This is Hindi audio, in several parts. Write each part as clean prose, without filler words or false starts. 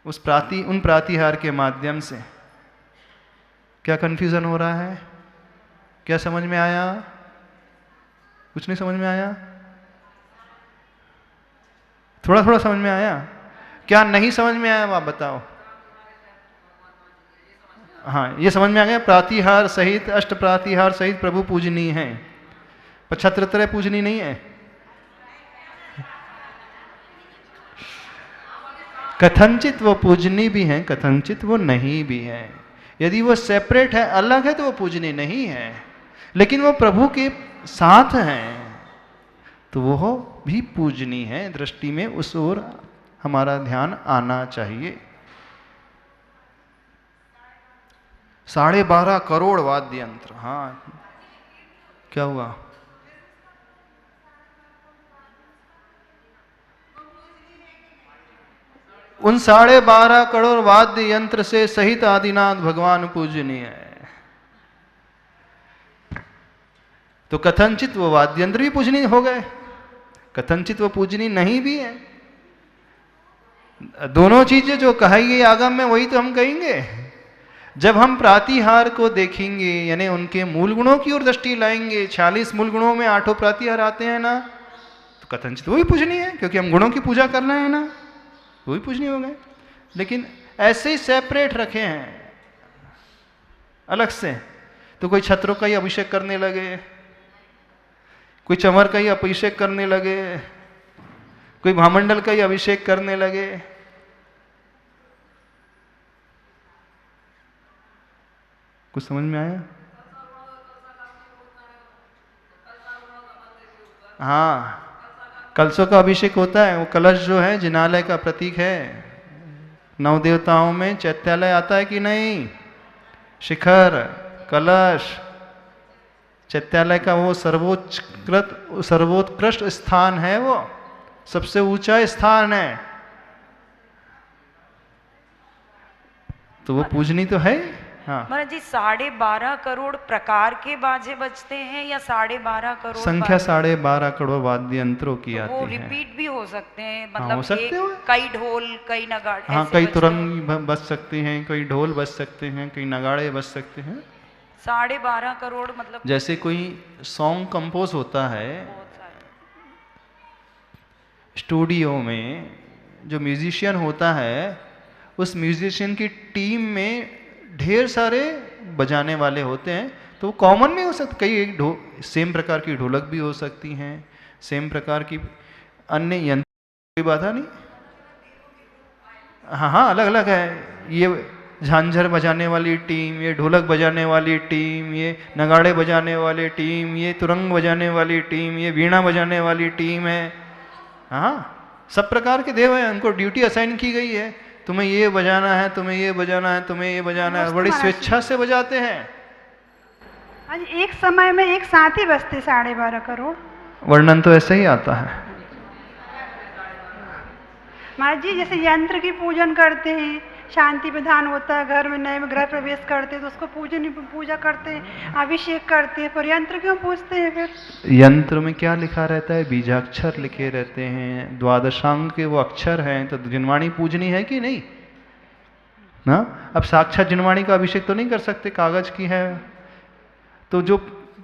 उन प्रातिहार के माध्यम से। क्या कंफ्यूजन हो रहा है? क्या समझ में आया? कुछ नहीं समझ में आया? थोड़ा थोड़ा समझ में आया? क्या नहीं समझ में आया आप बताओ? हाँ, ये समझ में आ गया। प्रातिहार सहित, अष्ट प्रातिहार सहित प्रभु पूजनीय है, पर छत्रत्रय पूजनीय नहीं है। कथनचित वो पूजनीय भी है, कथनचित वो नहीं भी है। यदि वो सेपरेट है, अलग है, तो वो पूजनीय नहीं है। लेकिन वो प्रभु के साथ हैं तो वो भी पूजनीय है। दृष्टि में उस ओर हमारा ध्यान आना चाहिए। 12.5 करोड़ वाद्य यंत्र। हाँ, क्या हुआ? उन 12.5 करोड़ वाद्य यंत्र से सहित आदिनाथ भगवान पूजनीय है। तो कथनचित वो वाद्य यंत्र भी पूजनीय हो गए, कथनचित वो पूजनीय नहीं भी है। दोनों चीजें जो कही गई आगम में, वही तो हम कहेंगे। जब हम प्रातिहार को देखेंगे, यानी उनके मूल गुणों की ओर दृष्टि लाएंगे, 46 मूल गुणों में 8 प्रातिहार आते हैं ना, तो कथनचित वो भी पूजनीय है, क्योंकि हम गुणों की पूजा कर रहे हैं ना, वो भी पूजनीय हो गए। लेकिन ऐसे ही सेपरेट रखे हैं अलग से, तो कोई छत्रों का ही अभिषेक करने लगे, कोई चमर का ही अभिषेक करने लगे, कोई महामंडल का ही अभिषेक करने लगे। कुछ समझ में आया? हाँ, कलशों का अभिषेक होता है। वो कलश जो है जिनालय का प्रतीक है। 9 देवताओं में चैत्यालय आता है कि नहीं? शिखर, कलश, चैत्यालय का वो सर्वोत्कृष्ट स्थान है, वो सबसे ऊंचा स्थान है, तो वो पूजनीय तो है। हाँ महाराज जी, 12.5 करोड़ प्रकार के बाजे बजते हैं या 12.5 करोड़ संख्या 12.5 करोड़ वाद्य यंत्रों की आती है। वो रिपीट भी हो सकते हैं, हाँ, मतलब हो सकते हो। कई ढोल, कई नगाड़े। हाँ, कई तुरंग बज सकते हैं, कई ढोल बज सकते हैं, कई नगाड़े बज सकते हैं। 12.5 करोड़ मतलब जैसे कोई सॉन्ग कंपोज होता है स्टूडियो में, जो म्यूजिशियन होता है, उस म्यूजिशियन की टीम में ढेर सारे बजाने वाले होते हैं, तो वो कॉमन में हो सकता। कई सेम प्रकार की ढोलक भी हो सकती हैं, सेम प्रकार की अन्य यंत्र, कोई बाधा नहीं। हाँ हाँ, अलग अलग है। ये झांझर बजाने वाली टीम, ये ढोलक बजाने वाली टीम, ये नगाड़े बजाने वाली टीम, ये तुरंग बजाने वाली टीम, ये वीणा बजाने वाली टीम है। हाँ, सब प्रकार के देव हैं, उनको ड्यूटी असाइन की गई है। तुम्हें ये बजाना है, तुम्हें ये बजाना है, तुम्हें ये बजाना है, बड़ी स्वेच्छा से बजाते हैं। आज एक समय में एक साथ ही बजते 12.5 करोड़। वर्णन तो ऐसे ही आता है। महाराज जी, जैसे यंत्र की पूजन करते हैं, शांति विधान होता है, घर में नए में गृह प्रवेश करते हैं तो उसको पूजा करते हैं, अभिषेक करते हैं, पर यंत्र क्यों पूजते हैं फिर? यंत्र में क्या लिखा रहता है? बीजाक्षर लिखे रहते हैं, द्वादशांग के वो अक्षर हैं, तो जिनवाणी पूजनी है कि नहीं ना? अब साक्षात जिनवाणी का अभिषेक तो नहीं कर सकते, कागज की है। तो जो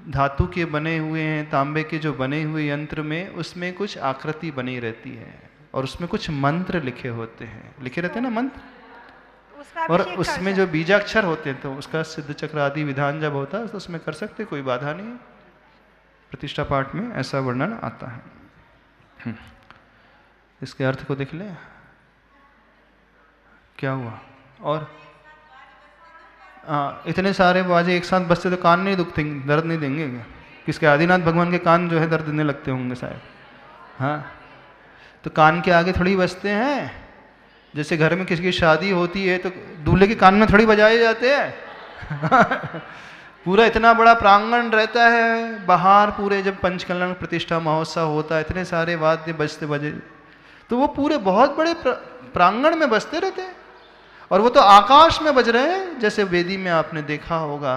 धातु के बने हुए हैं, तांबे के जो बने हुए यंत्र में, उसमें कुछ आकृति बनी रहती है और उसमें कुछ मंत्र लिखे होते हैं, लिखे रहते हैं ना मंत्र, और उसमें जो बीजाक्षर होते हैं, तो उसका सिद्ध चक्र आदि विधान जब होता है तो उसमें कर सकते, कोई बाधा नहीं। प्रतिष्ठा पाठ में ऐसा वर्णन आता है। इसके अर्थ को देख ले, क्या हुआ? और इतने सारे बाजे एक साथ बजते तो कान नहीं दुखते, दर्द नहीं देंगे? किसके? आदिनाथ भगवान के कान जो है दर्द देने लगते होंगे शायद। हाँ, तो कान के आगे थोड़ी बजते हैं। जैसे घर में किसी की शादी होती है तो दूल्हे के कान में थोड़ी बजाए जाते हैं। पूरा इतना बड़ा प्रांगण रहता है बाहर, पूरे जब पंचकल्याण प्रतिष्ठा महोत्सव होता है, इतने सारे वाद्य बजते बजे, तो वो पूरे बहुत बड़े प्रांगण में बजते रहते हैं। और वो तो आकाश में बज रहे हैं, जैसे वेदी में आपने देखा होगा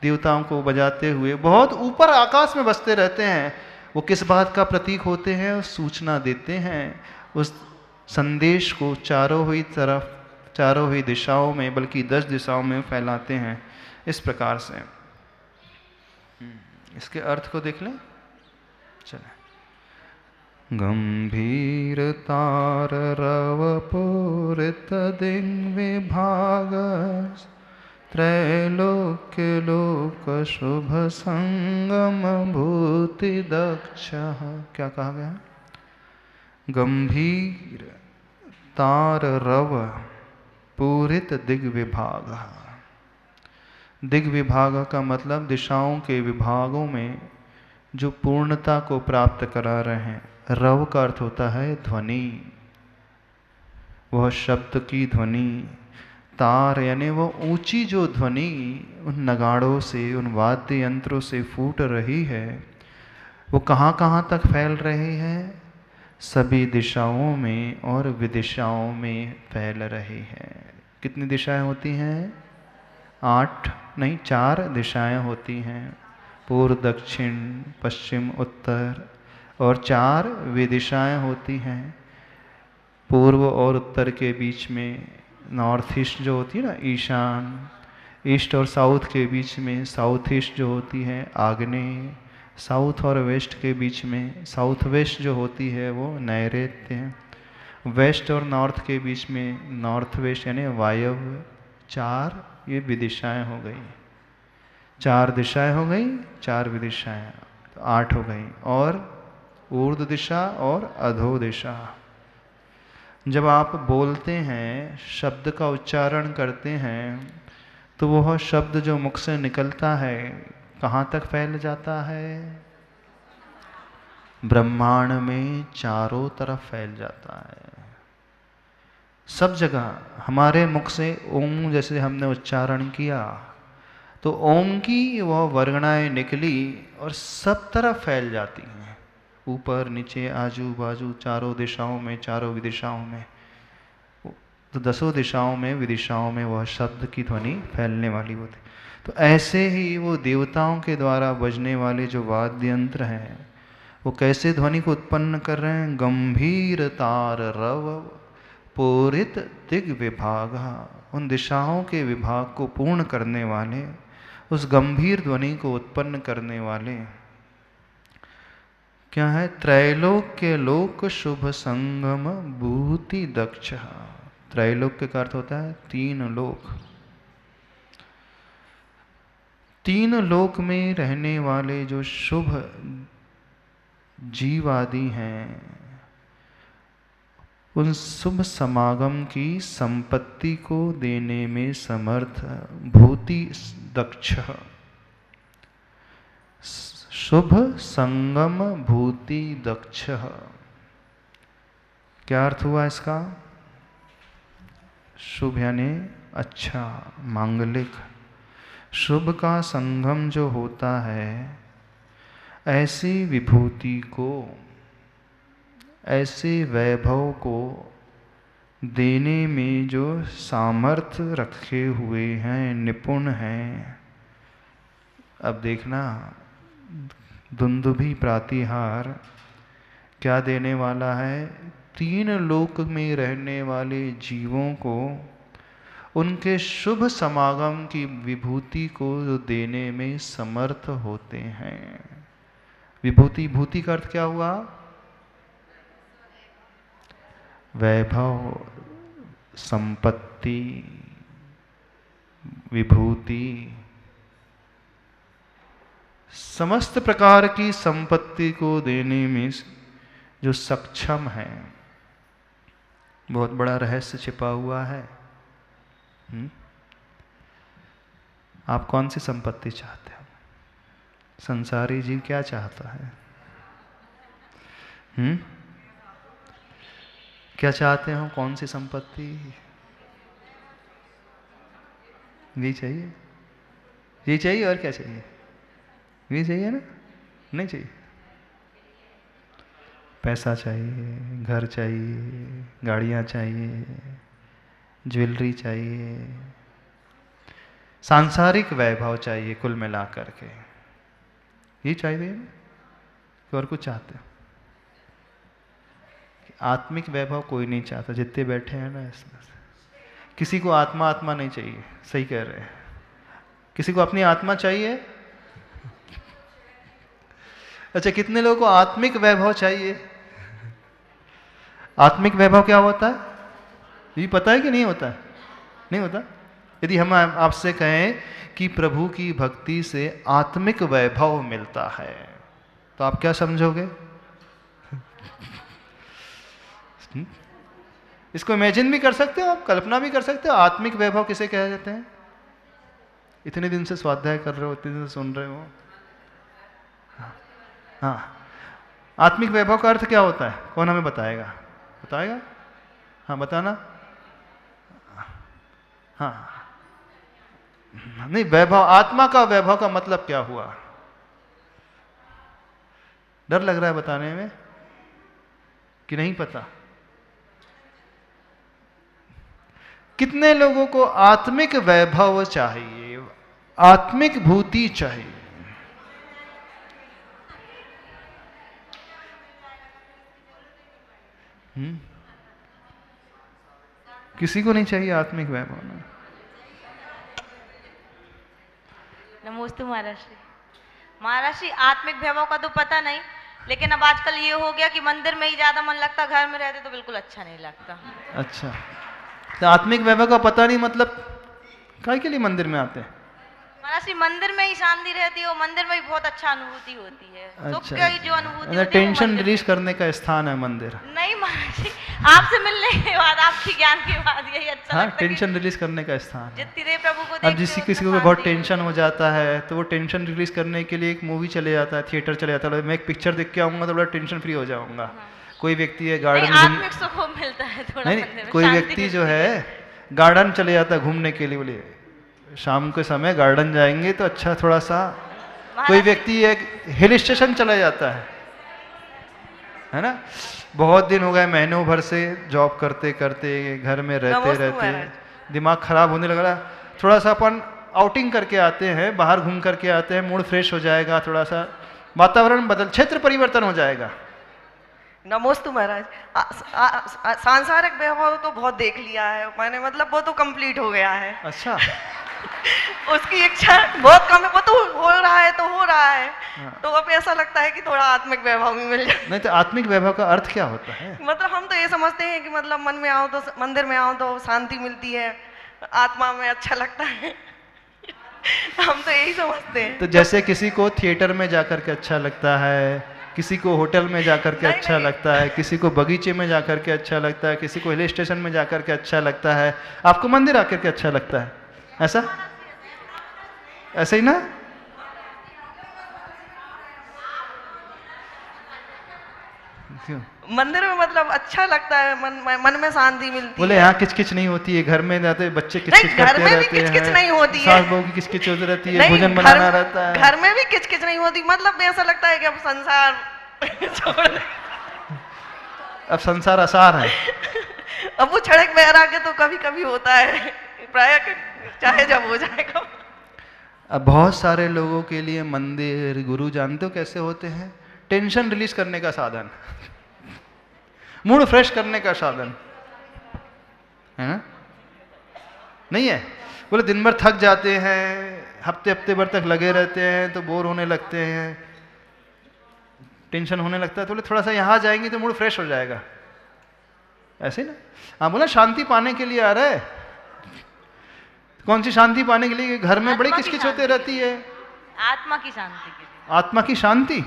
देवताओं को बजाते हुए, बहुत ऊपर आकाश में बजते रहते हैं। वो किस बात का प्रतीक होते हैं? सूचना देते हैं उस संदेश को चारों ही दिशाओं में, बल्कि 10 दिशाओं में फैलाते हैं। इस प्रकार से इसके अर्थ को देख लें। चले। गंभीरतार रव पूरित दिग्विभाग त्रैलोक्य लोक शुभ संगम भूति दक्ष। क्या कहा गया? गंभीर तार रव पूरित दिग्विभाग। दिग्विभाग का मतलब दिशाओं के विभागों में जो पूर्णता को प्राप्त करा रहे हैं। रव का अर्थ होता है ध्वनि, वह शब्द की ध्वनि। तार यानी वो ऊंची जो ध्वनि उन नगाड़ों से, उन वाद्य यंत्रों से फूट रही है, वो कहाँ कहाँ तक फैल रही है? सभी दिशाओं में और विदिशाओं में फैल रही है। कितनी दिशाएं होती हैं? 4 दिशाएं होती हैं। पूर्व, दक्षिण, पश्चिम, उत्तर, और 4 विदिशाएं होती हैं। पूर्व और उत्तर के बीच में नॉर्थ ईस्ट जो होती है ना, ईशान। ईस्ट और साउथ के बीच में साउथ ईस्ट जो होती है, आग्नेय। साउथ और वेस्ट के बीच में साउथ वेस्ट जो होती है वो नैऋत्य। वेस्ट और नॉर्थ के बीच में नॉर्थ वेस्ट यानी वायव्य। 4 ये विदिशाएं हो गई। 4 दिशाएं हो गई, 4 विदिशाएं, तो 8 हो गई। और ऊर्ध्व दिशा और अधो दिशा। जब आप बोलते हैं, शब्द का उच्चारण करते हैं, तो वह शब्द जो मुख से निकलता है कहाँ तक फैल जाता है? ब्रह्मांड में चारों तरफ फैल जाता है, सब जगह। हमारे मुख से ओम जैसे हमने उच्चारण किया तो ओम की वह वर्गणाएं निकली और सब तरफ फैल जाती हैं, ऊपर नीचे आजू बाजू, चारों दिशाओं में, चारों विदिशाओं में। तो 10 दिशाओं में, विदिशाओं में वह शब्द की ध्वनि फैलने वाली होती। तो ऐसे ही वो देवताओं के द्वारा बजने वाले जो वाद्य यंत्र हैं, वो कैसे ध्वनि को उत्पन्न कर रहे हैं? गंभीर तार रव पूरित दिग्विभाग। उन दिशाओं के विभाग को पूर्ण करने वाले, उस गंभीर ध्वनि को उत्पन्न करने वाले क्या है? त्रैलोक्य लोक शुभ संगम भूति दक्ष। त्रैलोक्य का अर्थ होता है 3 लोक। 3 लोक में रहने वाले जो शुभ जीवादि हैं, उन शुभ समागम की संपत्ति को देने में समर्थ भूति दक्ष। शुभ संगम भूति दक्ष। क्या अर्थ हुआ इसका? शुभ यानी अच्छा, मांगलिक। शुभ का संगम जो होता है, ऐसी विभूति को, ऐसे वैभव को देने में जो सामर्थ्य रखे हुए हैं, निपुण हैं। अब देखना, दुंदुभी प्रातिहार क्या देने वाला है? 3 लोक में रहने वाले जीवों को उनके शुभ समागम की विभूति को देने में समर्थ होते हैं। विभूति, भूति का अर्थ क्या हुआ? वैभव, संपत्ति, विभूति। समस्त प्रकार की संपत्ति को देने में जो सक्षम है। बहुत बड़ा रहस्य छिपा हुआ है। आप कौन सी संपत्ति चाहते हो? संसारी जीव क्या चाहता है? क्या चाहते हो? कौन सी संपत्ति? ये चाहिए, ये चाहिए, और क्या चाहिए? ये चाहिए ना? नहीं चाहिए? पैसा चाहिए, घर चाहिए, गाड़ियाँ चाहिए, ज्वेलरी चाहिए, सांसारिक वैभव चाहिए, कुल मिलाकर के ये चाहिए ना? और कुछ चाहते हो? आत्मिक वैभव कोई नहीं चाहता, जितने बैठे हैं ना इसमें से। किसी को आत्मा आत्मा नहीं चाहिए, सही कह रहे हैं। किसी को अपनी आत्मा चाहिए? अच्छा, कितने लोगों को आत्मिक वैभव चाहिए? आत्मिक वैभव क्या होता है ये पता है कि नहीं होता है? नहीं होता। यदि हम आपसे कहें कि प्रभु की भक्ति से आत्मिक वैभव मिलता है, तो आप क्या समझोगे? इसको इमेजिन भी कर सकते हो आप, कल्पना भी कर सकते हो। आत्मिक वैभव किसे कह जाते हैं? इतने दिन से स्वाध्याय कर रहे हो, इतने दिन से सुन रहे हो। हाँ, आत्मिक वैभव का अर्थ क्या होता है? कौन हमें बताएगा? बताएगा? हाँ, बताना। हाँ, नहीं, वैभव, आत्मा का वैभव का मतलब क्या हुआ? डर लग रहा है बताने में कि नहीं पता? कितने लोगों को आत्मिक वैभव चाहिए, आत्मिक भूति चाहिए? किसी को नहीं चाहिए आत्मिक वैभव ना? नमस्ते महाराज जी। महाराज जी, आत्मिक वैभव का तो पता नहीं, लेकिन अब आजकल ये हो गया कि मंदिर में ही ज्यादा मन लगता, घर में रहते तो बिल्कुल अच्छा नहीं लगता। अच्छा, तो आत्मिक वैभव का पता नहीं, मतलब काहे के लिए मंदिर में आते हैं? महाराज जी, मंदिर में ही शांति रहती है और मंदिर में ही बहुत अच्छा अनुभूति होती है। सुख अच्छा, की जो अनुभूति होती है, टेंशन रिलीज करने का स्थान है मंदिर। नहीं महाराज जी, आपसे मिलने के बाद, आपकी ज्ञान के बाद यही अच्छा हाँ, लगता है टेंशन रिलीज करने का स्थान है। जितनी देर प्रभु को अब देखते जिस हो, किसी को उतना बहुत शांति टेंशन हो जाता है तो वो टेंशन रिलीज करने के लिए एक मूवी चले जाता है, थिएटर चले जाता है। मैं एक पिक्चर देख के आऊंगा तो बड़ा टेंशन फ्री हो जाऊंगा। कोई व्यक्ति है गार्डन नहीं, घूम, आत्मिक सुख मिलता है थोड़ा नहीं, मंदिर में, कोई शांति व्यक्ति मिलती जो है गार्डन चले जाता है घूमने के लिए, बोले शाम के समय गार्डन जाएंगे तो अच्छा थोड़ा सा। कोई व्यक्ति एक हिल स्टेशन चला जाता है ना? बहुत दिन हो गए, महीनों भर से जॉब करते करते, घर में रहते रहते दिमाग खराब होने लगा, थोड़ा सा अपन आउटिंग करके आते हैं, बाहर घूम करके आते हैं, मूड फ्रेश हो जाएगा, थोड़ा सा वातावरण बदल, क्षेत्र परिवर्तन हो जाएगा। नमोस्तु महाराज। सांसारिक वैभव तो बहुत देख लिया है मैंने, मतलब वो तो कंप्लीट हो गया है। अच्छा, उसकी इच्छा बहुत कम है, वो तो हो रहा है तो हो रहा है। हाँ। तो अब ऐसा लगता है कि थोड़ा आत्मिक वैभव भी मिल जाए। नहीं तो आत्मिक वैभव का अर्थ क्या होता है? मतलब हम तो ये समझते हैं कि मतलब मन में आओ तो, मंदिर में आओ तो शांति मिलती है, आत्मा में अच्छा लगता है। हम तो यही समझते हैं। तो जैसे किसी को थिएटर में जाकर के अच्छा लगता है, किसी को होटल में जाकर के अच्छा लगता है, किसी को बगीचे में जाकर के अच्छा लगता है, किसी को हिल स्टेशन में जाकर के अच्छा लगता है, आपको मंदिर आकर के अच्छा लगता है, ऐसा? ऐसे ही ना? क्यों? मंदिर में मतलब अच्छा लगता है, मन में शांति मिलती है। बोले यहाँ किचकिच नहीं होती है, घर में जाते बच्चे किचकिच करते रहते हैं, घर में भी किचकिच नहीं होती है, सास बहू की किचकिच होती रहती है, भोजन बनाना रहता है। घर में भी किचकिच नहीं होती, मतलब ऐसा लगता है कि अब संसार छोड़ दे। अब संसार आसार है। अब वो छड़क बहरा के तो कभी कभी होता है, प्राय चाहे जब हो जाएगा। अब बहुत सारे लोगों के लिए मंदिर, गुरु जानते हो कैसे होते हैं? टेंशन रिलीज करने का साधन, मूड फ्रेश करने का साधन है ना? नहीं है? बोले दिन भर थक जाते हैं, हफ्ते हफ्ते भर तक लगे रहते हैं तो बोर होने लगते हैं, टेंशन होने लगता है, तो बोले थोड़ा सा यहाँ जाएंगे तो मूड फ्रेश हो जाएगा, ऐसे ना? हाँ, बोला शांति पाने के लिए आ रहा है। कौन सी शांति पाने के लिए? घर में बड़ी किचकिच होते रहती है। आत्मा की शांति के लिए। आत्मा की शांति?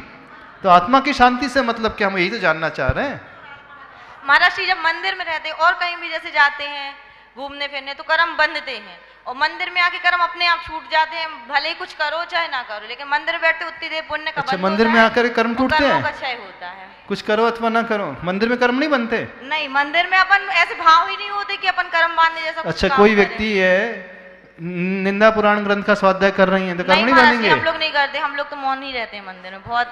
तो आत्मा की शांति से मतलब क्या? हम यही तो जानना चाह रहे हैं। महाराज जी, जब मंदिर में रहते और कहीं भी जैसे जाते हैं घूमने फिरने तो कर्म बंधते हैं, और मंदिर में आके कर्म अपने आप छूट जाते हैं, भले ही कुछ करो चाहे ना करो, लेकिन मंदिर में बैठते उतनी देर पुण्य का अच्छा, बंध मंदिर होता में है, आकर कर्म तो टूटते कर्मों हैं? का क्षय होता है। कुछ करो अथवा ना करो, मंदिर में कर्म नहीं बनते? नहीं, मंदिर में अपन ऐसे भाव ही नहीं होते कि अपन कर्म बांधे जैसा कुछ अच्छा, काम कोई करें। व्यक्ति है निंदा पुराण ग्रंथ का स्वाध्याय कर रही है तो कर्म नहीं महाराज जी, बनेंगे? हम लोग नहीं करते, हम लोग तो मौन ही रहते हैं मंदिर में, बहुत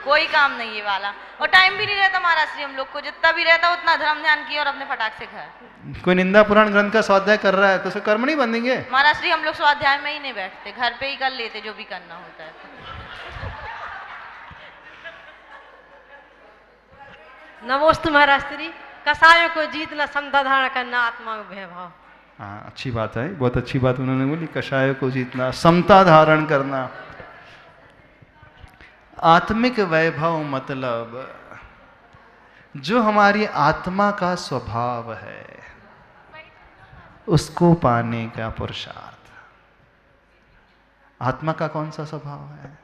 कोई काम नहीं है वाला, और टाइम भी नहीं रहता महाराज जी हम लोग को, जितना भी रहता उतना धर्म ध्यान किया और अपने फटाक से घर। कोई निंदा पुराण ग्रंथ का स्वाध्याय कर रहा है तो उसे कर्म नहीं बनेंगे? महाराज जी, हम लोग स्वाध्याय में ही नहीं बैठते, घर पे ही कर लेते जो भी करना होता है। नमोस्तु महाराज श्री। कसायों को जीतना, समता धारण करना, आत्मा का वैभव। हाँ, अच्छी बात है, बहुत अच्छी बात उन्होंने बोली। कषाय को जीतना, समता धारण करना, आत्मिक वैभव मतलब जो हमारी आत्मा का स्वभाव है उसको पाने का पुरुषार्थ। आत्मा का कौन सा स्वभाव है?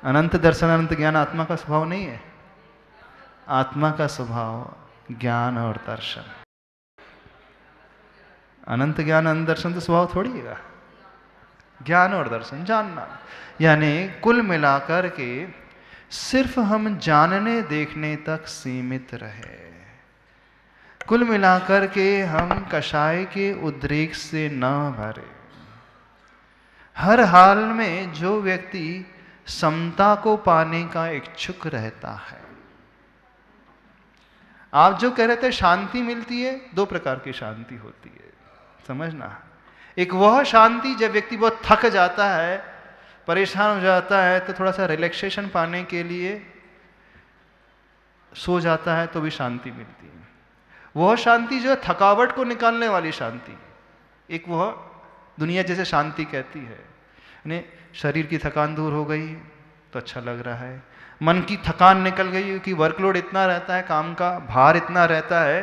अनंत दर्शन अनंत ज्ञान आत्मा का स्वभाव नहीं है। आत्मा का स्वभाव ज्ञान और दर्शन। अनंत ज्ञान अनंत दर्शन तो स्वभाव थोड़ी है। ज्ञान और दर्शन, जानना, यानी कुल मिलाकर के सिर्फ हम जानने देखने तक सीमित रहे। कुल मिलाकर के हम कषाय के उद्रेक से न भरे। हर हाल में जो व्यक्ति समता को पाने का इच्छुक रहता है। आप जो कह रहे थे शांति मिलती है, दो प्रकार की शांति होती है, समझना। एक वह शांति जब व्यक्ति बहुत थक जाता है, परेशान हो जाता है, तो थोड़ा सा रिलैक्सेशन पाने के लिए सो जाता है तो भी शांति मिलती है। वह शांति जो है थकावट को निकालने वाली शांति। एक वह दुनिया जैसे शांति कहती है, यानी शरीर की थकान दूर हो गई तो अच्छा लग रहा है, मन की थकान निकल गई क्योंकि वर्कलोड इतना रहता है, काम का भार इतना रहता है,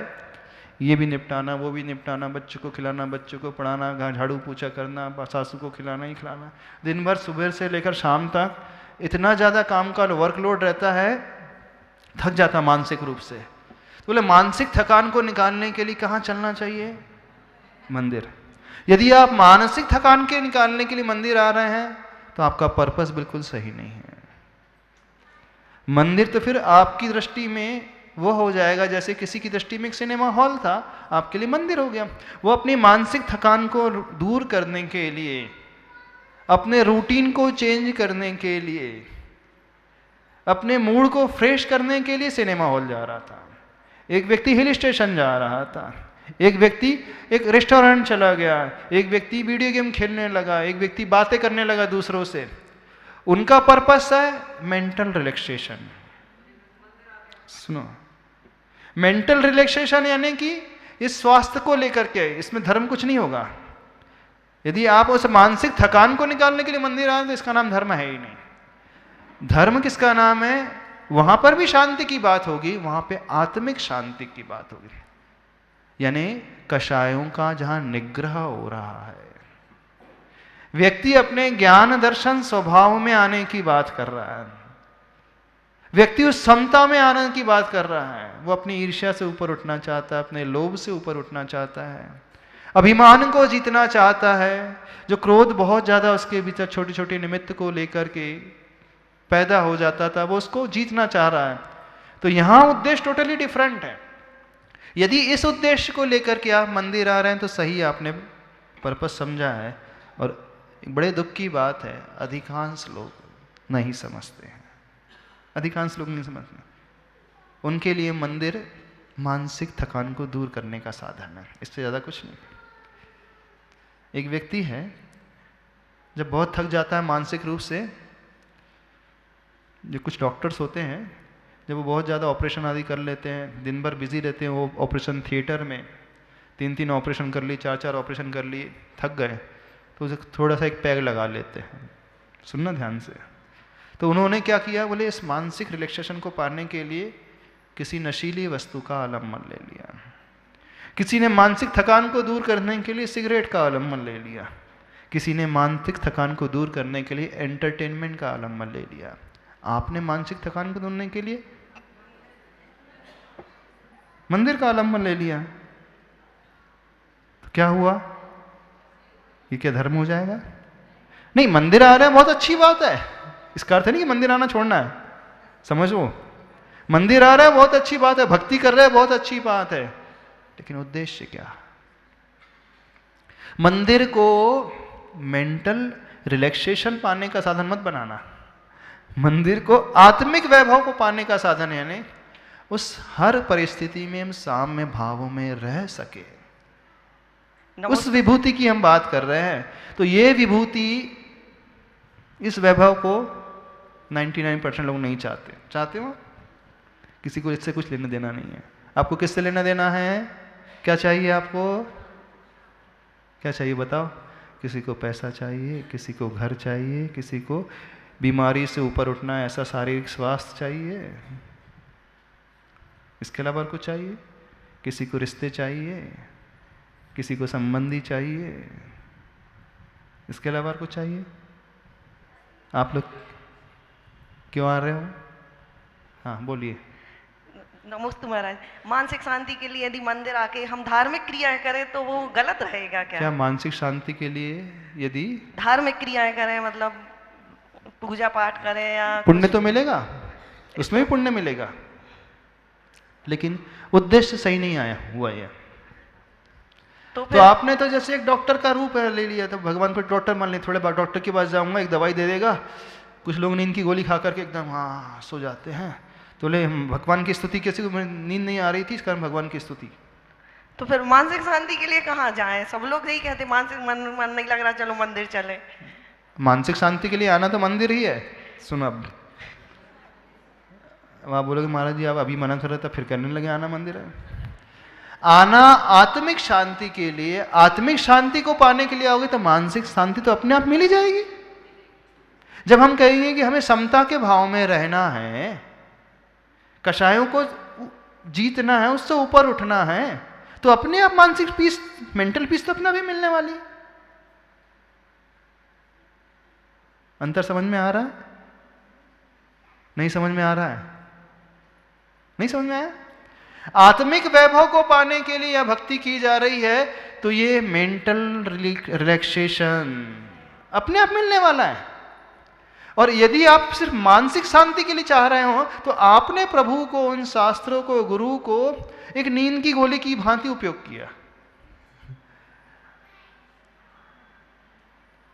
ये भी निपटाना, वो भी निपटाना, बच्चों को खिलाना, बच्चों को पढ़ाना, झाड़ू पोछा करना, सासू को खिलाना ही खिलाना, दिन भर सुबह से लेकर शाम तक इतना ज़्यादा काम का वर्कलोड रहता है, थक जाता मानसिक रूप से। तो बोले मानसिक थकान को निकालने के लिए कहाँ चलना चाहिए? मंदिर। यदि आप मानसिक थकान के निकालने के लिए मंदिर आ रहे हैं तो आपका पर्पस बिल्कुल सही नहीं है। मंदिर तो फिर आपकी दृष्टि में वो हो जाएगा जैसे किसी की दृष्टि में एक सिनेमा हॉल था, आपके लिए मंदिर हो गया। वो अपनी मानसिक थकान को दूर करने के लिए, अपने रूटीन को चेंज करने के लिए, अपने मूड को फ्रेश करने के लिए सिनेमा हॉल जा रहा था। एक व्यक्ति हिल स्टेशन जा रहा था, एक व्यक्ति एक रेस्टोरेंट चला गया, एक व्यक्ति वीडियो गेम खेलने लगा, एक व्यक्ति बातें करने लगा दूसरों से। उनका पर्पस है मेंटल रिलैक्सेशन। सुनो, मेंटल रिलैक्सेशन यानी कि इस स्वास्थ्य को लेकर के, इसमें धर्म कुछ नहीं होगा। यदि आप उस मानसिक थकान को निकालने के लिए मंदिर आए तो इसका नाम धर्म है ही नहीं। धर्म किसका नाम है? वहां पर भी शांति की बात होगी, वहां पे आत्मिक शांति की बात होगी, यानी कषायों का जहां निग्रह हो रहा है। व्यक्ति अपने ज्ञान दर्शन स्वभाव में आने की बात कर रहा है, व्यक्ति उस समता में आने की बात कर रहा है। वो अपनी ईर्ष्या से ऊपर उठना चाहता है, अपने लोभ से ऊपर उठना चाहता है, अभिमान को जीतना चाहता है। जो क्रोध बहुत ज्यादा उसके भीतर छोटे छोटे निमित्त को लेकर के पैदा हो जाता था, वो उसको जीतना चाह रहा है। तो यहां उद्देश्य टोटली डिफरेंट है। यदि इस उद्देश्य को लेकर के आप मंदिर आ रहे हैं तो सही आपने पर्पस समझा है। और बड़े दुख की बात है, अधिकांश लोग नहीं समझते हैं, अधिकांश लोग नहीं समझते। उनके लिए मंदिर मानसिक थकान को दूर करने का साधन है, इससे ज़्यादा कुछ नहीं। एक व्यक्ति है जब बहुत थक जाता है मानसिक रूप से, जो कुछ डॉक्टर्स होते हैं जब वो बहुत ज़्यादा ऑपरेशन आदि कर लेते हैं, दिन भर बिजी रहते हैं, वो ऑपरेशन थिएटर में 3-3 ऑपरेशन कर लिए, 4-4 ऑपरेशन कर लिए, थक गए तो उसे थोड़ा सा एक पैग लगा लेते हैं। सुनना ध्यान से। तो उन्होंने क्या किया, बोले इस मानसिक रिलैक्सेशन को पाने के लिए किसी नशीली वस्तु का आलम्बन ले लिया, किसी ने मानसिक थकान को दूर करने के लिए सिगरेट का आलम्बन ले लिया, किसी ने मानसिक थकान को दूर करने के लिए एंटरटेनमेंट का आलम्बन ले लिया। आपने मानसिक थकान को दूरने के लिए मंदिर का आलम्बन ले लिया, तो क्या हुआ? ये क्या धर्म हो जाएगा? नहीं, मंदिर आ रहे हैं बहुत अच्छी बात है, इसका अर्थ नहीं कि मंदिर आना छोड़ना है, समझो। मंदिर आ रहा है बहुत अच्छी बात है, भक्ति कर रहे हैं बहुत अच्छी बात है, लेकिन उद्देश्य क्या? मंदिर को मेंटल रिलैक्सेशन पाने का साधन मत बनाना, मंदिर को आत्मिक वैभव को पाने का साधन है। यानी उस हर परिस्थिति में हम साम्य भावों में रह सके, उस विभूति की हम बात कर रहे हैं। तो ये विभूति इस वैभव को 99% लोग नहीं चाहते हो? किसी को इससे कुछ लेना देना नहीं है। आपको किससे लेना देना है? क्या चाहिए आपको? क्या चाहिए बताओ? किसी को पैसा चाहिए, किसी को घर चाहिए, किसी को बीमारी से ऊपर उठना, ऐसा शारीरिक स्वास्थ्य चाहिए। इसके अलावा और कुछ चाहिए? किसी को रिश्ते चाहिए, किसी को संबंधी चाहिए, इसके अलावा और कुछ चाहिए? आप लोग क्यों आ रहे हो? हाँ बोलिए। नमस्ते महाराज। मानसिक शांति के लिए यदि मंदिर आके हम धार्मिक क्रियाएं करें तो वो गलत रहेगा क्या? क्या मानसिक शांति के लिए यदि धार्मिक क्रियाएं करें, मतलब पूजा पाठ करें या पुण्य तो मिलेगा, उसमें भी पुण्य मिलेगा, लेकिन उद्देश्य सही नहीं आया हुआ है। तो आपने तो जैसे एक डॉक्टर का रूप ले लिया, तो भगवान को डॉक्टर मान लिया। थोड़े बाद डॉक्टर के पास जाऊंगा, एक दवाई दे देगा। कुछ लोग नींद की गोली खा करके एकदम हाँ सो जाते हैं। तो ले भगवान की स्तुति कैसे? नींद नहीं आ रही थी, इस कारण भगवान की स्तुति। तो फिर मानसिक शांति के लिए कहाँ जाएं? सब लोग यही कहते मानसिक मन नहीं लग रहा, चलो मंदिर चले। मानसिक शांति के लिए आना तो मंदिर ही है। सुनो, अब आप बोलोगे महाराज जी आप अभी मना कर रहे थे, फिर करने लगे आना मंदिर है। आना आत्मिक शांति के लिए, आत्मिक शांति को पाने के लिए आओगे तो मानसिक शांति तो अपने आप मिल ही जाएगी। जब हम कहेंगे कि हमें समता के भाव में रहना है, कषायों को जीतना है, उससे ऊपर उठना है, तो अपने आप मानसिक पीस, मेंटल पीस तो अपना भी मिलने वाली है। अंतर समझ में आ रहा है? नहीं समझ में आ रहा है? नहीं समझ में आया? आत्मिक वैभव को पाने के लिए यह भक्ति की जा रही है, तो ये मेंटल रिलैक्सेशन अपने आप मिलने वाला है। और यदि आप सिर्फ मानसिक शांति के लिए चाह रहे हो, तो आपने प्रभु को, उन शास्त्रों को, गुरु को एक नींद की गोली की भांति उपयोग किया।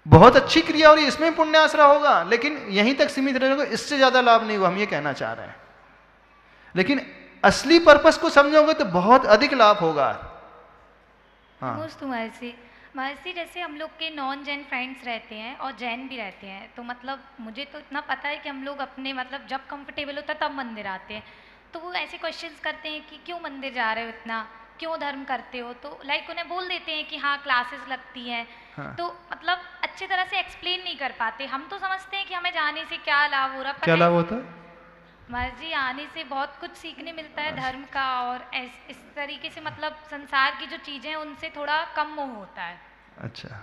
बहुत अच्छी क्रिया और इसमें पुण्य आश्रय होगा, लेकिन यहीं तक सीमित रहेगा, इससे ज्यादा लाभ नहीं होगा, हम ये कहना चाह रहे हैं। लेकिन असली पर्पस को समझोगे तो बहुत अधिक लाभ होगा। हाँ महर्षि, जैसे हम लोग के नॉन जैन फ्रेंड्स रहते हैं और जैन भी रहते हैं, तो मतलब मुझे तो इतना पता है कि हम लोग अपने मतलब जब कंफर्टेबल होता है तब मंदिर आते हैं। तो वो ऐसे क्वेश्चंस करते हैं कि क्यों मंदिर जा रहे हो, इतना क्यों धर्म करते हो? तो लाइक उन्हें बोल देते हैं कि हाँ क्लासेस लगती हैं। हाँ। तो मतलब अच्छी तरह से एक्सप्लेन नहीं कर पाते। हम तो समझते हैं कि हमें जाने से क्या लाभ हो रहा है। क्या लाभ होता है? महर्षि, आने से बहुत कुछ सीखने मिलता है धर्म का, और इस तरीके से मतलब संसार की जो चीजें हैं उनसे थोड़ा कम मोह होता है। अच्छा,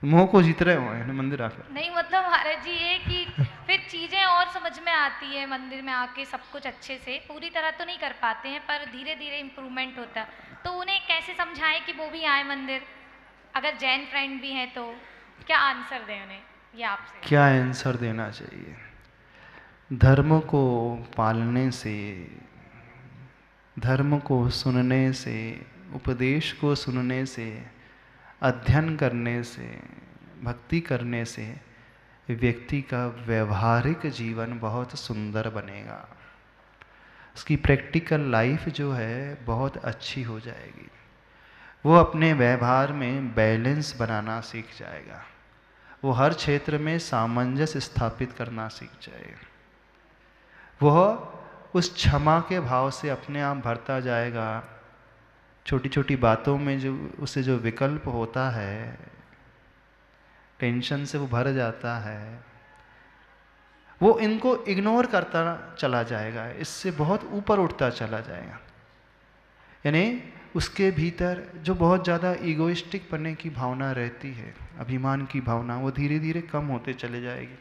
मोह को जीत रहे हो मंदिर आकर? नहीं, मतलब महाराज जी ये कि फिर चीजें और समझ में आती है मंदिर में आके, सब कुछ अच्छे से पूरी तरह तो नहीं कर पाते हैं, पर धीरे धीरे इम्प्रूवमेंट होता है। तो उन्हें कैसे समझाएं कि वो भी आए मंदिर? अगर जैन फ्रेंड भी हैं तो क्या आंसर दें उन्हें? ये आपसे क्या आंसर देना चाहिए? धर्म को पालने से, धर्म को सुनने से, उपदेश को सुनने से, अध्ययन करने से, भक्ति करने से व्यक्ति का व्यवहारिक जीवन बहुत सुंदर बनेगा। उसकी प्रैक्टिकल लाइफ जो है बहुत अच्छी हो जाएगी। वो अपने व्यवहार में बैलेंस बनाना सीख जाएगा। वो हर क्षेत्र में सामंजस्य स्थापित करना सीख जाएगा। वह उस क्षमा के भाव से अपने आप भरता जाएगा। छोटी छोटी बातों में जो उसे जो विकल्प होता है, टेंशन से वो भर जाता है, वो इनको इग्नोर करता चला जाएगा, इससे बहुत ऊपर उठता चला जाएगा। यानी उसके भीतर जो बहुत ज़्यादा ईगोइस्टिक बनने की भावना रहती है, अभिमान की भावना, वो धीरे धीरे कम होते चले जाएगी।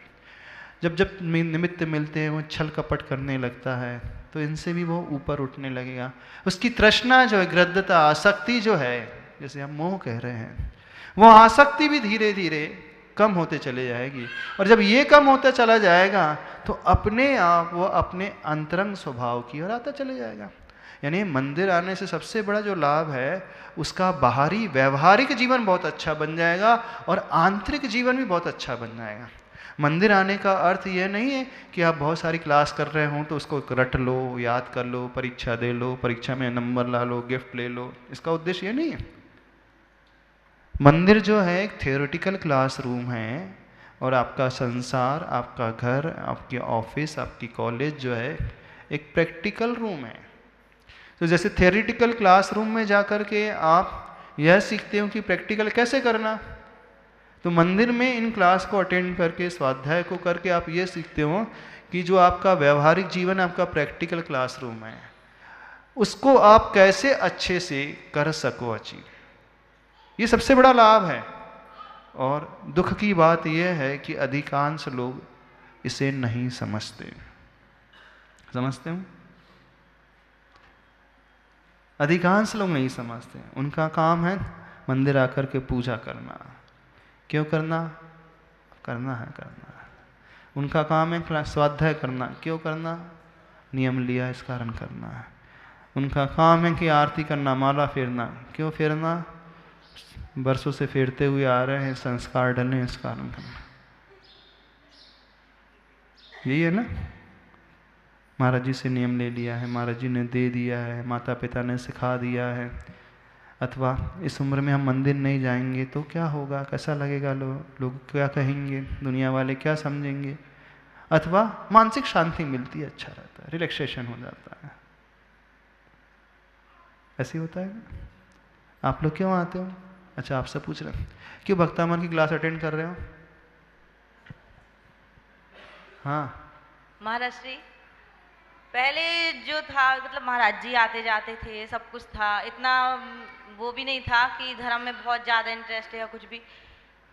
जब जब निमित्त मिलते हैं वो छल कपट करने लगता है, तो इनसे भी वो ऊपर उठने लगेगा। उसकी तृष्णा जो है, ग्रद्धता, आसक्ति जो है, जैसे हम मोह कह रहे हैं, वो आसक्ति भी धीरे धीरे कम होते चले जाएगी। और जब ये कम होता चला जाएगा तो अपने आप वो अपने अंतरंग स्वभाव की ओर आता चले जाएगा। यानी मंदिर आने से सबसे बड़ा जो लाभ है, उसका बाहरी व्यवहारिक जीवन बहुत अच्छा बन जाएगा और आंतरिक जीवन भी बहुत अच्छा बन जाएगा। मंदिर आने का अर्थ यह नहीं है कि आप बहुत सारी क्लास कर रहे हो तो उसको रट लो, याद कर लो, परीक्षा दे लो, परीक्षा में नंबर ला लो, गिफ्ट ले लो। इसका उद्देश्य ये नहीं है। मंदिर जो है एक थियोरेटिकल क्लासरूम है। और आपका संसार, आपका घर, आपके ऑफिस, आपकी कॉलेज जो है एक प्रैक्टिकल रूम है। तो जैसे थ्योरेटिकल क्लासरूम में जाकर के आप यह सीखते हो कि प्रैक्टिकल कैसे करना, तो मंदिर में इन क्लास को अटेंड करके, स्वाध्याय को करके आप ये सीखते हो कि जो आपका व्यवहारिक जीवन, आपका प्रैक्टिकल क्लासरूम है, उसको आप कैसे अच्छे से कर सको अचीव। ये सबसे बड़ा लाभ है। और दुख की बात यह है कि अधिकांश लोग इसे नहीं समझते। समझते हो? अधिकांश लोग नहीं समझते। उनका काम है मंदिर आकर के पूजा करना। क्यों करना? करना है, करना है। उनका काम है स्वाध्याय करना। क्यों करना? नियम लिया इस कारण करना है। उनका काम है कि आरती करना, माला फेरना। क्यों फेरना? बरसों से फेरते हुए आ रहे हैं, संस्कार डलने इस कारण करना। यही है ना? महाराज जी से नियम ले लिया है, महाराज जी ने दे दिया है, माता पिता ने सिखा दिया है। अथवा इस उम्र में हम मंदिर नहीं जाएंगे तो क्या होगा, कैसा लगेगा, लोग क्या कहेंगे, दुनिया वाले क्या समझेंगे। अथवा मानसिक शांति मिलती है, अच्छा रहता है, रिलैक्सेशन हो जाता है। ऐसे होता है ना? आप लोग क्यों आते हो? अच्छा, आपसे पूछ रहे हैं क्यों भक्तामन की क्लास अटेंड कर रहे हो? हाँ महाराज श्री, पहले जो था मतलब महाराज जी आते जाते थे, सब कुछ था, इतना वो भी नहीं था कि धर्म में बहुत ज़्यादा इंटरेस्ट है या कुछ भी।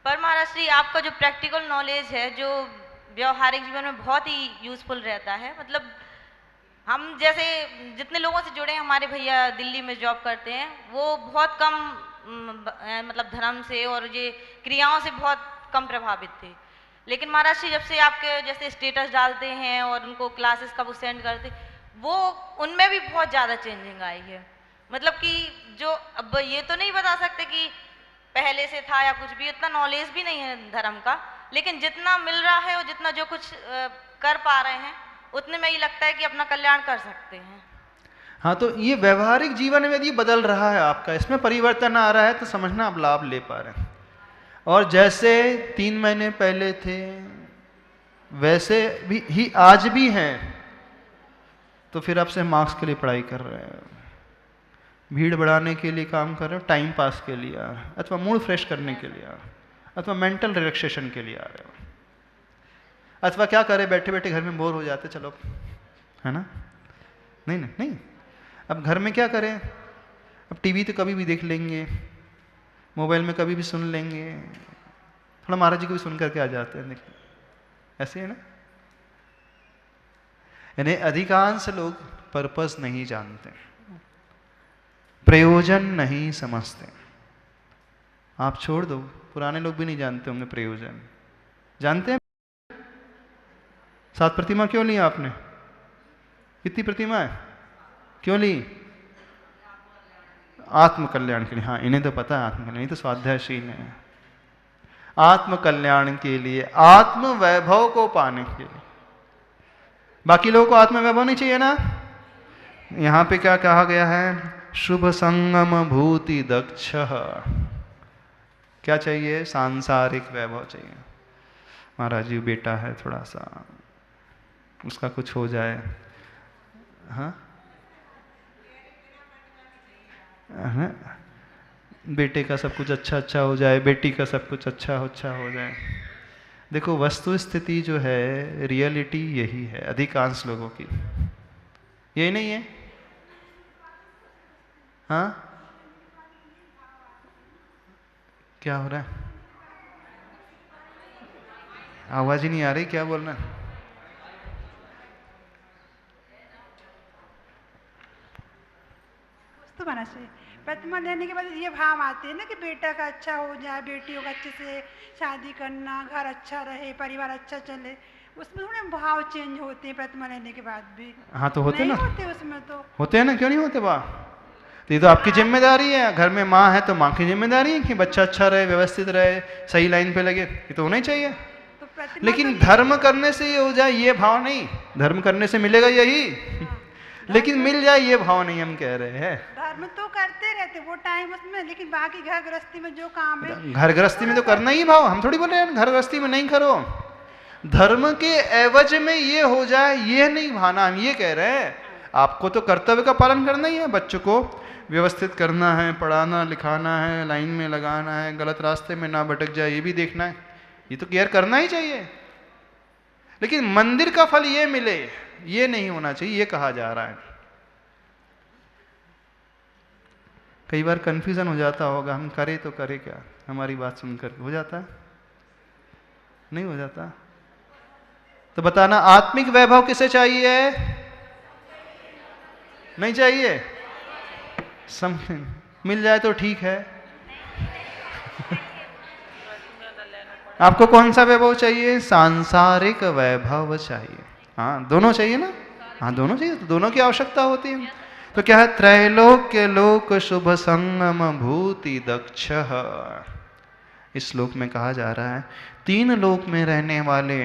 पर महाराज श्री, आपका जो प्रैक्टिकल नॉलेज है, जो व्यवहारिक जीवन में बहुत ही यूज़फुल रहता है। मतलब हम जैसे जितने लोगों से जुड़े हैं, हमारे भैया दिल्ली में जॉब करते हैं, वो बहुत कम मतलब धर्म से और ये क्रियाओं से बहुत कम प्रभावित थे। लेकिन महाराज जी जब से आपके जैसे स्टेटस डालते हैं और उनको क्लासेस का वो सेंड करते, वो उनमें भी बहुत ज़्यादा चेंजिंग आई है। मतलब कि जो अब ये तो नहीं बता सकते कि पहले से था या कुछ भी, इतना नॉलेज भी नहीं है धर्म का, लेकिन जितना मिल रहा है और जितना जो कुछ कर पा रहे हैं, उतने में ही लगता है कि अपना कल्याण कर सकते हैं। हाँ, तो ये व्यवहारिक जीवन में यदि बदल रहा है आपका, इसमें परिवर्तन आ रहा है, तो समझना आप लाभ ले पा रहे हैं। और जैसे 3 महीने पहले थे वैसे भी ही आज भी हैं, तो फिर आपसे मार्क्स के लिए पढ़ाई कर रहे हैं, भीड़ बढ़ाने के लिए काम कर रहे हो, टाइम पास के लिए आ रहे हो, अथवा मूड फ्रेश करने के लिए आ रहे हो, अथवा मेंटल रिलैक्सेशन के लिए आ रहे हो, अथवा क्या करें, बैठे बैठे घर में बोर हो जाते, चलो, है ना? नहीं नहीं नहीं, अब घर में क्या करें, अब टीवी तो कभी भी देख लेंगे, मोबाइल में कभी भी सुन लेंगे, थोड़ा महाराज जी को भी सुन करके आ जाते हैं, ऐसे है ना? यानी अधिकांश लोग पर्पस नहीं जानते, प्रयोजन नहीं समझते। आप छोड़ दो, पुराने लोग भी नहीं जानते होंगे प्रयोजन। जानते हैं? 7 प्रतिमा क्यों ली आपने? कितनी प्रतिमा है? क्यों ली? आत्म कल्याण के लिए। हाँ, इन्हें तो पता है आत्म कल्याण, तो स्वाध्यायशील है। आत्म कल्याण के लिए, आत्म वैभव को पाने के लिए। बाकी लोगों को आत्म वैभव नहीं चाहिए ना? यहां पे क्या कहा गया है? शुभ संगम भूति दक्ष। क्या चाहिए? सांसारिक वैभव चाहिए। महाराज जी बेटा है, थोड़ा सा उसका कुछ हो जाए, हाँ, बेटे का सब कुछ अच्छा अच्छा हो जाए, बेटी का सब कुछ अच्छा हो जाए। देखो, वस्तु स्थिति जो है, रियलिटी यही है अधिकांश लोगों की, यही नहीं है? हाँ, क्या हो रहा है? आवाज ही नहीं आ रही, क्या बोलना है? तो बना से प्रतिमा लेने के बाद ये भाव आते हैं ना कि बेटा का अच्छा हो जाए, बेटियों का अच्छे से शादी करना, घर अच्छा रहे, परिवार अच्छा चले, उसमें थोड़े भाव चेंज होते हैं प्रतिमा लेने के बाद भी। हाँ, तो होते ना, होते उसमें तो होते हैं ना, क्यों नहीं होते बा? तो ये तो आपकी जिम्मेदारी है। घर में माँ है तो माँ की जिम्मेदारी है कि बच्चा अच्छा रहे, व्यवस्थित रहे, सही लाइन पे लगे, ये तो होना ही चाहिए। तो लेकिन धर्म करने से ये हो जाए, ये भाव नहीं। धर्म करने से मिलेगा यही, लेकिन मिल जाए ये भाव नहीं हम कह रहे हैं। धर्म तो करते रहते वो टाइम उसमें, लेकिन बाकी घर गृहस्थी में जो काम है, घर गृहस्थी में तो करना ही भाव, हम थोड़ी बोले घर गृहस्थी में नहीं करो, धर्म के एवज में ये हो जाए ये नहीं भाना, हम ये कह रहे हैं। आपको तो कर्तव्य का पालन करना ही है, बच्चों को व्यवस्थित करना है, पढ़ाना लिखाना है, लाइन में लगाना है, गलत रास्ते में ना भटक जाए ये भी देखना है, ये तो केयर करना ही चाहिए। लेकिन मंदिर का फल ये मिले ये नहीं होना चाहिए, ये कहा जा रहा है। कई बार कंफ्यूजन हो जाता होगा, हम करें तो करें क्या, हमारी बात सुनकर हो जाता है नहीं हो जाता? तो बताना आत्मिक वैभव किसे चाहिए? नहीं चाहिए? समथिंग मिल जाए तो ठीक है। आपको कौन सा वैभव चाहिए? सांसारिक वैभव चाहिए। हाँ दोनों चाहिए ना, हाँ दोनों चाहिए, तो दोनों की आवश्यकता होती है। तो क्या है? त्रैलोक्य लोक शुभ संगम भूति दक्ष। इस श्लोक में कहा जा रहा है 3 लोक में रहने वाले,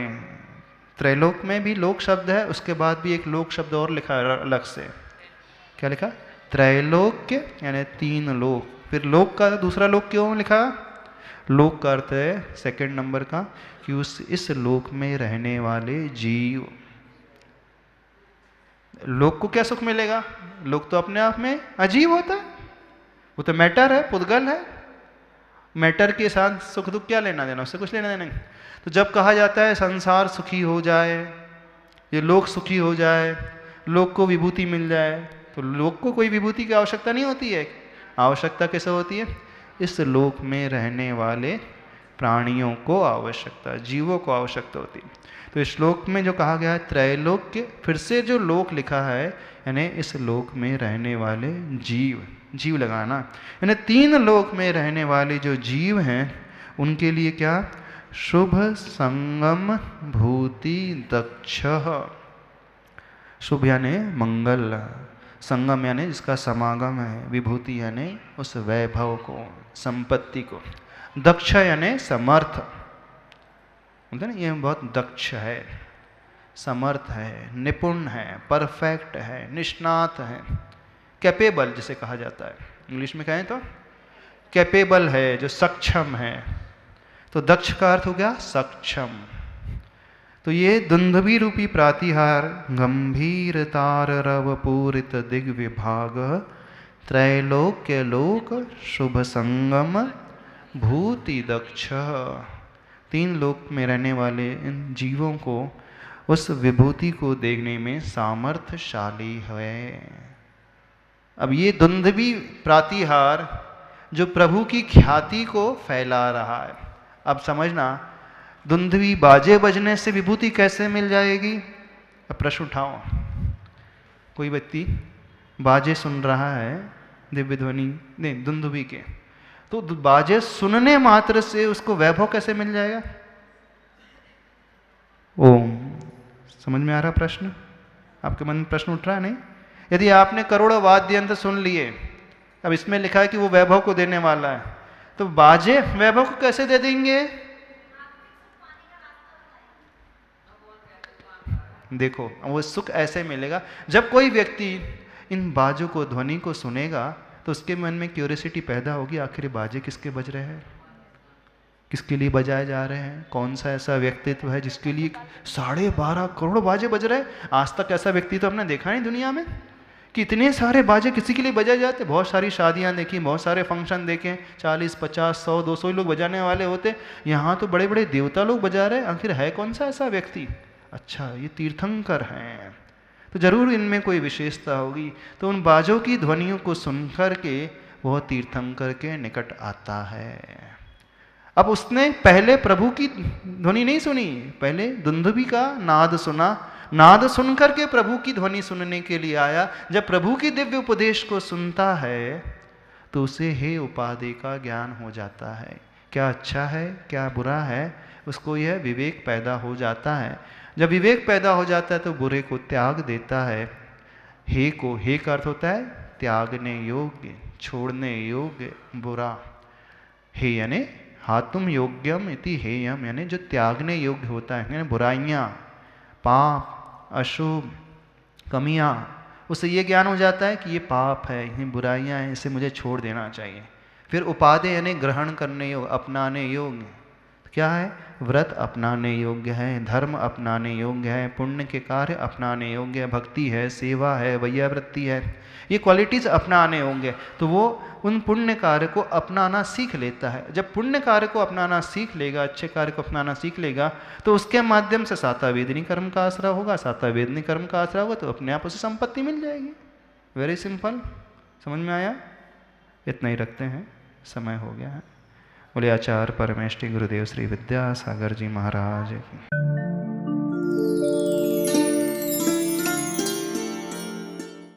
त्रैलोक में भी लोक शब्द है, उसके बाद भी एक लोक शब्द और लिखा है अलग से। क्या लिखा? त्रैलोक्य यानी 3 लोक। फिर लोक का दूसरा लोक क्यों लिखा? लोक का अर्थ है सेकंड नंबर का कि इस लोक में रहने वाले जीव। लोक को क्या सुख मिलेगा? लोक तो अपने आप में अजीब होता है, वो तो मैटर है, पुद्गल है। मैटर के साथ सुख दुख क्या लेना देना, उससे कुछ लेना देना नहीं। तो जब कहा जाता है संसार सुखी हो जाए, ये लोक सुखी हो जाए, लोक को विभूति मिल जाए, तो लोक को कोई विभूति की आवश्यकता नहीं होती है। आवश्यकता कैसे होती है? इस लोक में रहने वाले प्राणियों को आवश्यकता, जीवों को आवश्यकता होती है। तो इस श्लोक में जो कहा गया है त्रैलोक्य, फिर से जो लोक लिखा है यानी इस लोक में रहने वाले जीव, जीव लगाना, यानी 3 लोक में रहने वाले जो जीव हैं उनके लिए क्या? शुभ संगम भूति दक्ष। शुभ यानी मंगल, संगम यानी जिसका समागम है, विभूति यानी उस वैभव को, संपत्ति को, दक्ष यानी समर्थ, बोलते ना ये बहुत दक्ष है, समर्थ है, निपुण है, परफेक्ट है, निष्णात है, कैपेबल जिसे कहा जाता है, इंग्लिश में कहें तो कैपेबल है, जो सक्षम है। तो दक्ष का अर्थ हो गया सक्षम। तो ये दुंदुभि रूपी प्रातिहार गंभीर तार रव पूरित दिग्विभाग त्रैलोक्य लोक शुभ संगम भूति दक्ष। 3 लोक में रहने वाले इन जीवों को उस विभूति को देखने में सामर्थ्यशाली है। अब ये दुंदुभि प्रातिहार जो प्रभु की ख्याति को फैला रहा है। अब समझना, दुंदुभि बाजे बजने से विभूति कैसे मिल जाएगी? अब प्रश्न उठाओ, कोई व्यक्ति बाजे सुन रहा है, दिव्य ध्वनि नहीं दुंदुभि के, तो बाजे सुनने मात्र से उसको वैभव कैसे मिल जाएगा? ओम, समझ में आ रहा प्रश्न? आपके मन में प्रश्न उठ रहा है नहीं? यदि आपने करोड़ों वाद्य यंत्र सुन लिए, अब इसमें लिखा है कि वो वैभव को देने वाला है, तो बाजे वैभव को कैसे दे देंगे? देखो वो सुख ऐसे मिलेगा जब कोई व्यक्ति इन बाजों को, ध्वनि को सुनेगा तो उसके मन में क्यूरियोसिटी पैदा होगी, आखिर बाजे किसके बज रहे हैं, किसके लिए बजाए जा रहे हैं, कौन सा ऐसा व्यक्तित्व है जिसके लिए 12.5 करोड़ बाजे बज रहे हैं। आज तक ऐसा व्यक्ति तो हमने देखा नहीं दुनिया में कि इतने सारे बाजे किसी के लिए बजाए जाते। बहुत सारी शादियां देखी, बहुत सारे फंक्शन देखे, 40, 50, 100, 200 लोग बजाने वाले होते, यहाँ तो बड़े बड़े देवता लोग बजा रहे हैं। आखिर है कौन सा ऐसा व्यक्ति? अच्छा ये तीर्थंकर हैं, तो जरूर इनमें कोई विशेषता होगी। तो उन बाजों की ध्वनियों को सुनकर के वह तीर्थंकर के निकट आता है। अब उसने पहले प्रभु की ध्वनि नहीं सुनी, पहले दुंदुभि का नाद सुना, नाद सुनकर के प्रभु की ध्वनि सुनने के लिए आया। जब प्रभु की दिव्य उपदेश को सुनता है तो उसे हे उपाधि का ज्ञान हो जाता है, क्या अच्छा है क्या बुरा है, उसको यह विवेक पैदा हो जाता है। जब विवेक पैदा हो जाता है तो बुरे को त्याग देता है। हे को, हे का अर्थ होता है त्यागने योग्य, छोड़ने योग्य बुरा। हे यानी हातुम योग्यम इति हेयम, यानी जो त्यागने योग्य होता है, यानी बुराइयाँ, पाप, अशुभ, कमियाँ, उससे ये ज्ञान हो जाता है कि ये पाप है, ये बुराइयां हैं, इसे मुझे छोड़ देना चाहिए। फिर उपादेय यानी ग्रहण करने योग्य, अपनाने योग्य। क्या है? व्रत अपनाने योग्य है, धर्म अपनाने योग्य है, पुण्य के कार्य अपनाने योग्य है, भक्ति है, सेवा है, वैयावृत्ति है, ये क्वालिटीज़ अपनाने होंगे। तो वो उन पुण्य कार्य को अपनाना सीख लेता है। जब पुण्य कार्य को अपनाना सीख लेगा, अच्छे कार्य को अपनाना सीख लेगा, तो उसके माध्यम से सातावेदनी कर्म का आश्रय होगा, सातावेदनी कर्म का आश्रय होगा, तो अपने आप उसे संपत्ति मिल जाएगी। Very simple. समझ में आया? इतना ही रखते हैं, समय हो गया है। बोले आचार्य परमेष्टि गुरुदेव श्री विद्यासागर जी महाराज की।